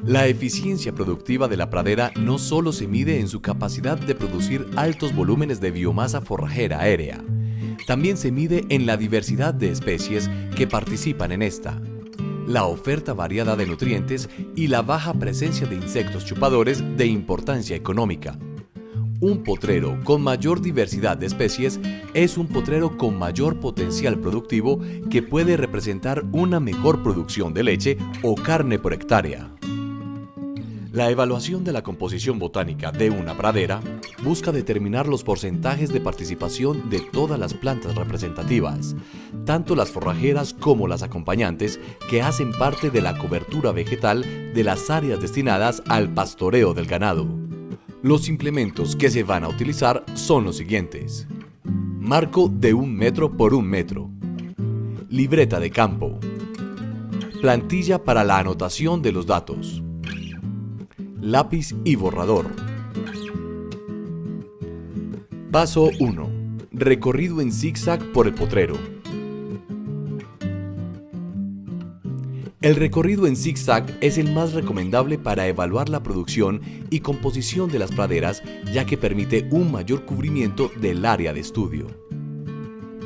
La eficiencia productiva de la pradera no solo se mide en su capacidad de producir altos volúmenes de biomasa forrajera aérea, también se mide en la diversidad de especies que participan en esta, la oferta variada de nutrientes y la baja presencia de insectos chupadores de importancia económica. Un potrero con mayor diversidad de especies es un potrero con mayor potencial productivo que puede representar una mejor producción de leche o carne por hectárea. La evaluación de la composición botánica de una pradera busca determinar los porcentajes de participación de todas las plantas representativas, tanto las forrajeras como las acompañantes, que hacen parte de la cobertura vegetal de las áreas destinadas al pastoreo del ganado. Los implementos que se van a utilizar son los siguientes: marco de 1 metro por 1 metro, libreta de campo, plantilla para la anotación de los datos, lápiz y borrador. Paso 1. Recorrido en zigzag por el potrero. El recorrido en zigzag es el más recomendable para evaluar la producción y composición de las praderas, ya que permite un mayor cubrimiento del área de estudio.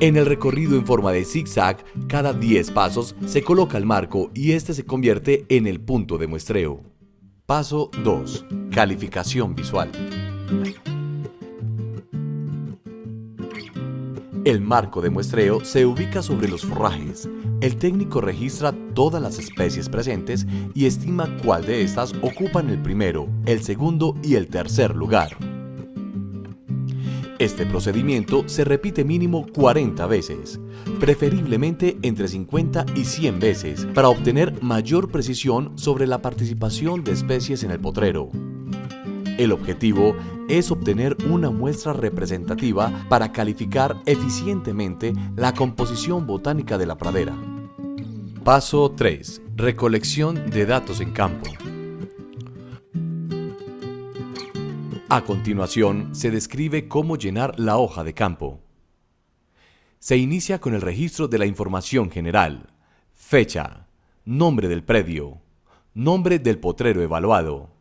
En el recorrido en forma de zigzag, cada 10 pasos se coloca el marco y este se convierte en el punto de muestreo. Paso 2. Calificación visual. El marco de muestreo se ubica sobre los forrajes. El técnico registra todas las especies presentes y estima cuál de estas ocupan el primero, el segundo y el tercer lugar. Este procedimiento se repite mínimo 40 veces, preferiblemente entre 50 y 100 veces, para obtener mayor precisión sobre la participación de especies en el potrero. El objetivo es obtener una muestra representativa para calificar eficientemente la composición botánica de la pradera. Paso 3. Recolección de datos en campo. A continuación, se describe cómo llenar la hoja de campo. Se inicia con el registro de la información general: fecha, nombre del predio, nombre del potrero evaluado,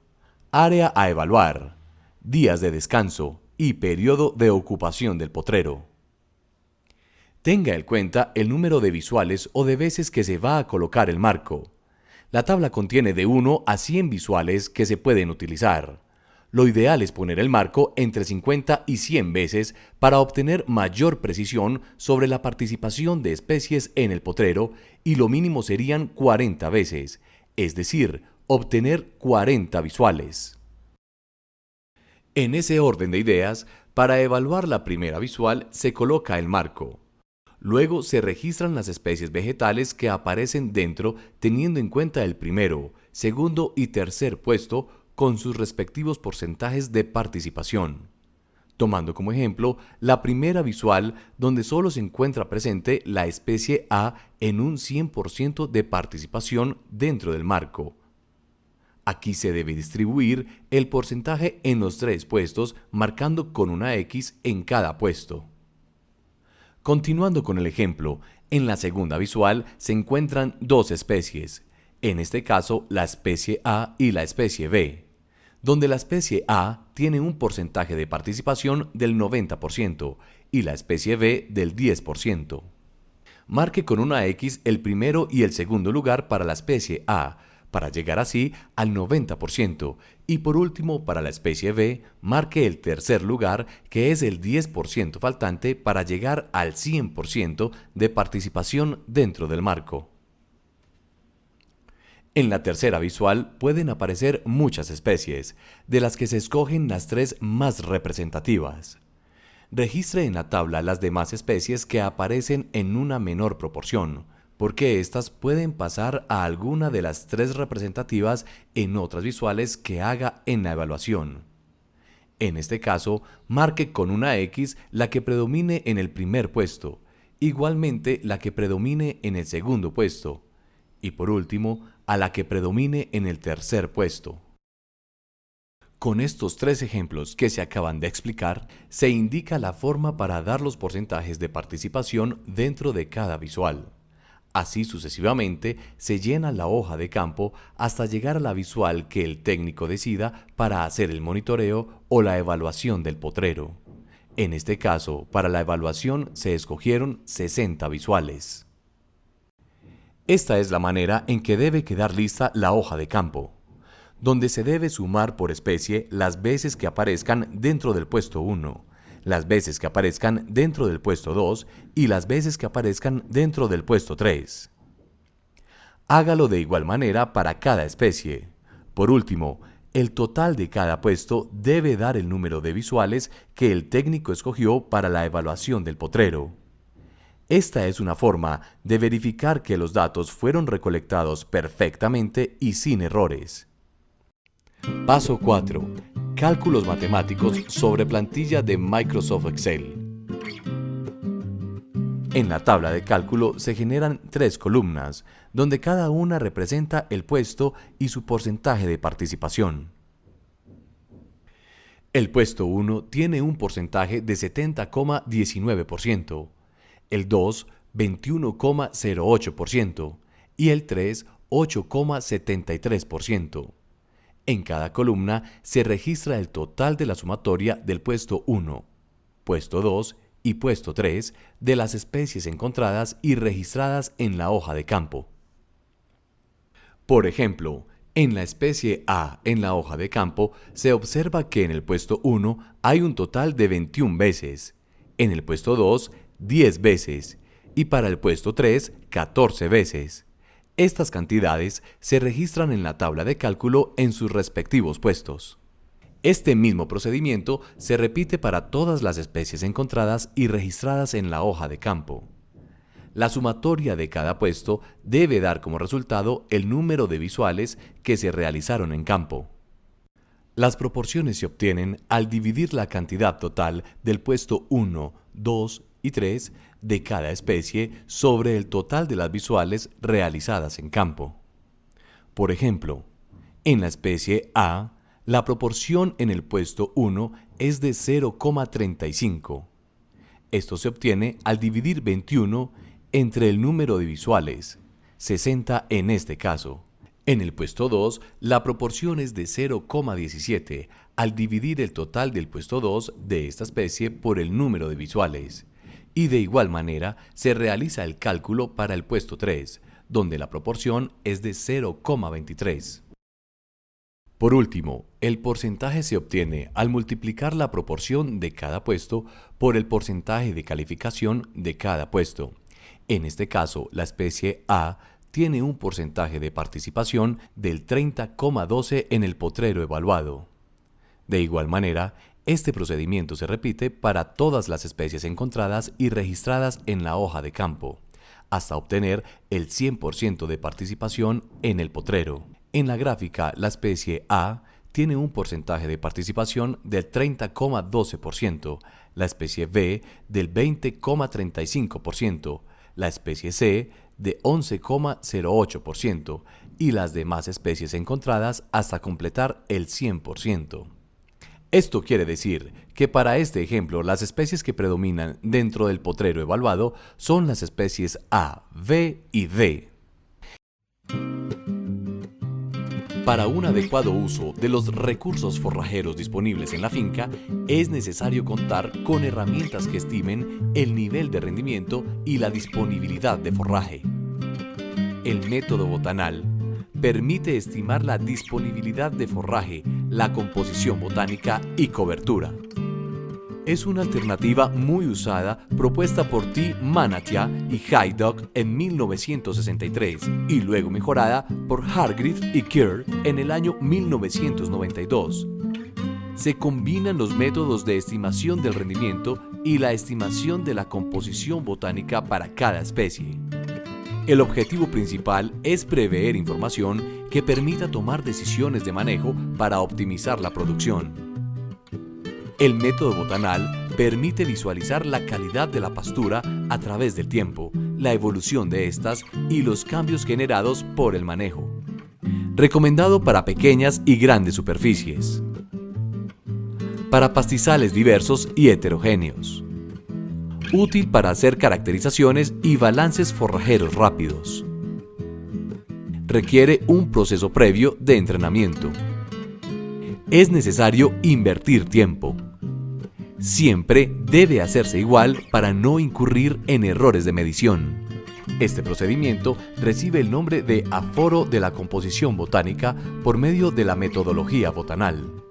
área a evaluar, días de descanso y periodo de ocupación del potrero. Tenga en cuenta el número de visuales o de veces que se va a colocar el marco. La tabla contiene de 1 a 100 visuales que se pueden utilizar. Lo ideal es poner el marco entre 50 y 100 veces para obtener mayor precisión sobre la participación de especies en el potrero, y lo mínimo serían 40 veces, es decir, obtener 40 visuales. En ese orden de ideas, para evaluar la primera visual se coloca el marco. Luego se registran las especies vegetales que aparecen dentro, teniendo en cuenta el primero, segundo y tercer puesto con sus respectivos porcentajes de participación. Tomando como ejemplo la primera visual, donde solo se encuentra presente la especie A en un 100% de participación dentro del marco. Aquí se debe distribuir el porcentaje en los 3 puestos, marcando con una X en cada puesto. Continuando con el ejemplo, en la segunda visual se encuentran 2 especies, en este caso la especie A y la especie B, donde la especie A tiene un porcentaje de participación del 90% y la especie B del 10%. Marque con una X el primero y el segundo lugar para la especie A, para llegar así al 90%, y por último para la especie B, marque el tercer lugar, que es el 10% faltante para llegar al 100% de participación dentro del marco. En la tercera visual pueden aparecer muchas especies, de las que se escogen las 3 más representativas. Registre en la tabla las demás especies que aparecen en una menor proporción, porque éstas pueden pasar a alguna de las 3 representativas en otras visuales que haga en la evaluación. En este caso, marque con una X la que predomine en el primer puesto, igualmente la que predomine en el segundo puesto, y por último, a la que predomine en el tercer puesto. Con estos tres ejemplos que se acaban de explicar, se indica la forma para dar los porcentajes de participación dentro de cada visual. Así sucesivamente se llena la hoja de campo hasta llegar a la visual que el técnico decida para hacer el monitoreo o la evaluación del potrero. En este caso, para la evaluación se escogieron 60 visuales. Esta es la manera en que debe quedar lista la hoja de campo, donde se debe sumar por especie las veces que aparezcan dentro del puesto 1, las veces que aparezcan dentro del puesto 2 y las veces que aparezcan dentro del puesto 3. Hágalo de igual manera para cada especie. Por último, el total de cada puesto debe dar el número de visuales que el técnico escogió para la evaluación del potrero. Esta es una forma de verificar que los datos fueron recolectados perfectamente y sin errores. Paso 4. Cálculos matemáticos sobre plantilla de Microsoft Excel. En la tabla de cálculo se generan 3 columnas, donde cada una representa el puesto y su porcentaje de participación. El puesto 1 tiene un porcentaje de 70,19%, el 2 21,08% y el 3 8,73%. En cada columna se registra el total de la sumatoria del puesto 1, puesto 2 y puesto 3 de las especies encontradas y registradas en la hoja de campo. Por ejemplo, en la especie A en la hoja de campo se observa que en el puesto 1 hay un total de 21 veces, en el puesto 2 10 veces y para el puesto 3 14 veces. Estas cantidades se registran en la tabla de cálculo en sus respectivos puestos. Este mismo procedimiento se repite para todas las especies encontradas y registradas en la hoja de campo. La sumatoria de cada puesto debe dar como resultado el número de visuales que se realizaron en campo. Las proporciones se obtienen al dividir la cantidad total del puesto 1, 2 y 3 de cada especie sobre el total de las visuales realizadas en campo. Por ejemplo, en la especie A, la proporción en el puesto 1 es de 0,35. Esto se obtiene al dividir 21 entre el número de visuales, 60 en este caso. En el puesto 2, la proporción es de 0,17 al dividir el total del puesto 2 de esta especie por el número de visuales. Y de igual manera se realiza el cálculo para el puesto 3, donde la proporción es de 0,23. Por último, el porcentaje se obtiene al multiplicar la proporción de cada puesto por el porcentaje de calificación de cada puesto. En este caso, la especie A tiene un porcentaje de participación del 30,12 en el potrero evaluado. De igual manera, este procedimiento se repite para todas las especies encontradas y registradas en la hoja de campo, hasta obtener el 100% de participación en el potrero. En la gráfica, la especie A tiene un porcentaje de participación del 30,12%, la especie B del 20,35%, la especie C de 11,08% y las demás especies encontradas hasta completar el 100%. Esto quiere decir que para este ejemplo las especies que predominan dentro del potrero evaluado son las especies A, B y D. Para un adecuado uso de los recursos forrajeros disponibles en la finca, es necesario contar con herramientas que estimen el nivel de rendimiento y la disponibilidad de forraje. El método botanal permite estimar la disponibilidad de forraje, la composición botánica y cobertura. Es una alternativa muy usada propuesta por T. Manatia y Haydock en 1963 y luego mejorada por Hargreaves y Kerr en el año 1992. Se combinan los métodos de estimación del rendimiento y la estimación de la composición botánica para cada especie. El objetivo principal es prever información que permita tomar decisiones de manejo para optimizar la producción. El método botanal permite visualizar la calidad de la pastura a través del tiempo, la evolución de estas y los cambios generados por el manejo. Recomendado para pequeñas y grandes superficies. para pastizales diversos y heterogéneos. Útil para hacer caracterizaciones y balances forrajeros rápidos. Requiere un proceso previo de entrenamiento. Es necesario invertir tiempo. Siempre debe hacerse igual para no incurrir en errores de medición. Este procedimiento recibe el nombre de aforo de la composición botánica por medio de la metodología botanal.